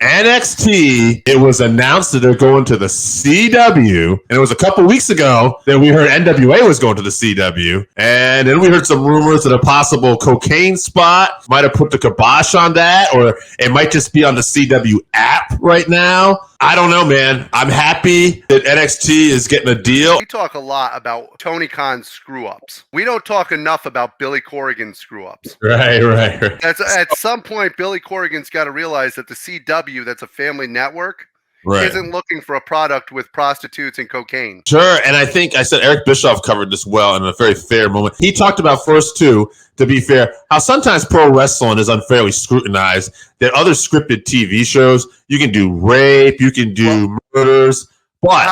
NXT, it was announced that they're going to the CW, and it was a couple weeks ago that we heard NWA was going to the CW, and then we heard some rumors that a possible cocaine spot might have put the kibosh on that, or it might just be on the CW app right now. I don't know, man. I'm happy that NXT is getting a deal. We talk a lot about Tony Khan's screw-ups. We don't talk enough about Billy Corgan's screw-ups. Right. At some point, Billy Corgan's got to realize that the CW, that's a family network, isn't looking for a product with prostitutes and cocaine. Sure, and I think I said Eric Bischoff covered this well in a very fair moment. He talked about first, too, to be fair, how sometimes pro wrestling is unfairly scrutinized, that other scripted TV shows, you can do rape, you can do murders, but...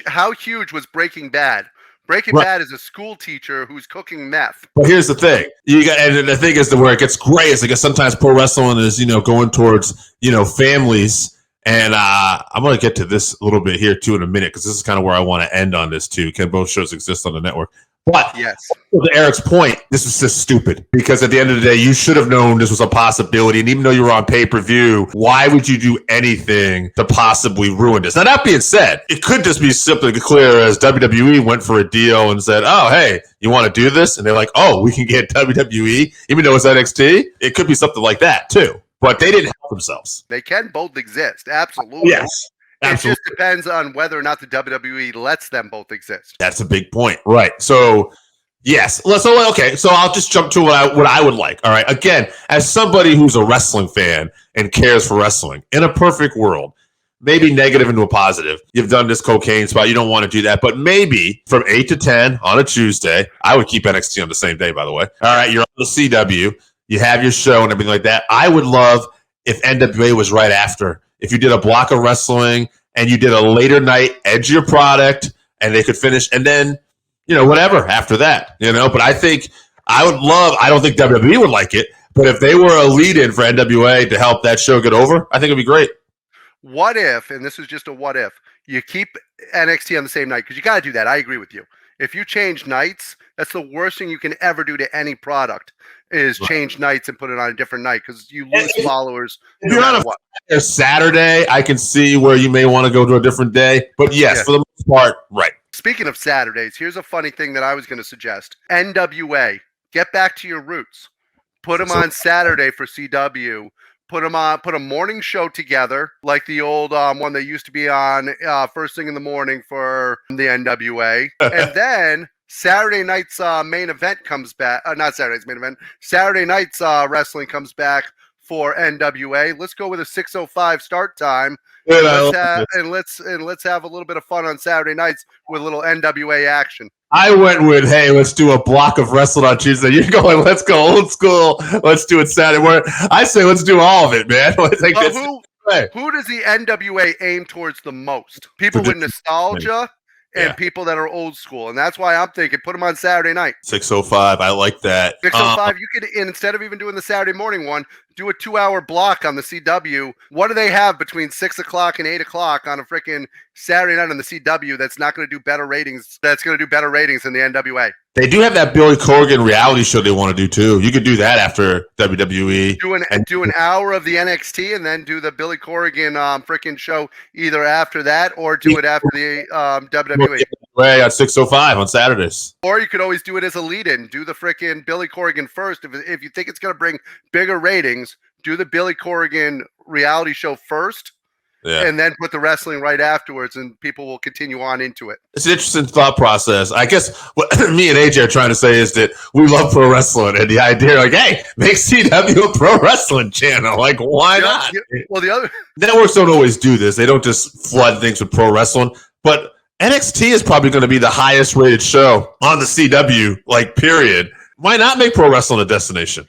How huge was Breaking Bad? Breaking Bad is a school teacher who's cooking meth. But here's the thing. And the thing is that where it gets great is because sometimes pro wrestling is, going towards, families. And I'm going to get to this a little bit here, too, in a minute, because this is kind of where I want to end on this, too. Can both shows exist on the network? But yes, to Eric's point, this was just stupid, because at the end of the day, you should have known this was a possibility. And even though you were on pay-per-view, why would you do anything to possibly ruin this? Now, that being said, it could just be simply clear as WWE went for a deal and said, oh, hey, you want to do this? And they're like, oh, we can get WWE, even though it's NXT. It could be something like that, too. But they didn't help themselves. They can both exist. Absolutely. Yes. Absolutely. It just depends on whether or not the WWE lets them both exist. That's a big point. Right. So, yes. So I'll just jump to what I would like. All right. Again, as somebody who's a wrestling fan and cares for wrestling, in a perfect world, maybe negative into a positive. You've done this cocaine spot. You don't want to do that. But maybe from 8 to 10 on a Tuesday, I would keep NXT on the same day, by the way. All right. You're on the CW. You have your show and everything like that. I would love if NWA was right after. If you did a block of wrestling and you did a later night edgier product and they could finish and then, whatever after that, But I think I don't think WWE would like it, but if they were a lead-in for NWA to help that show get over, I think it'd be great. What if, and this is just a what if, you keep NXT on the same night? Because you got to do that. I agree with you. If you change nights, that's the worst thing you can ever do to any product. Is change nights and put it on a different night because you lose followers. If you're on a Saturday, I can see where you may want to go to a different day. But yes, for the most part, right. Speaking of Saturdays, here's a funny thing that I was going to suggest. NWA, get back to your roots. Put them on Saturday for CW. Put a morning show together like the old one that used to be on first thing in the morning for the NWA. And then Saturday night's main event comes back. Not Saturday's main event. Saturday night's wrestling comes back for NWA. Let's go with a 6:05 start time. And let's have a little bit of fun on Saturday nights with a little NWA action. I went with, hey, let's do a block of wrestling on Tuesday. You're going, let's go old school. Let's do it Saturday. I say let's do all of it, man. Who does the NWA aim towards the most? People with nostalgia and people that are old school. And that's why I'm thinking put them on Saturday night. 6:05. I like that. 6:05. You could, instead of even doing the Saturday morning one, do a 2-hour block on the CW. What do they have between 6 o'clock and 8 o'clock on a freaking Saturday night on the CW that's not going to do better ratings? That's going to do better ratings than the NWA. They do have that Billy Corgan reality show they want to do too. You could do that after WWE. Do an hour of the NXT and then do the Billy Corgan freaking show either after that or do it after the WWE. At 6:05 on Saturdays. Or you could always do it as a lead-in. Do the freaking Billy Corgan first. If you think it's going to bring bigger ratings, do the Billy Corgan reality show first. Yeah. And then put the wrestling right afterwards, and people will continue on into it. It's an interesting thought process. I guess what me and AJ are trying to say is that we love pro wrestling, and the idea, like, hey, make CW a pro wrestling channel. Like, why not? Well, the other networks don't always do this. They don't just flood things with pro wrestling, but NXT is probably going to be the highest rated show on the CW, like, period. Why not make pro wrestling a destination?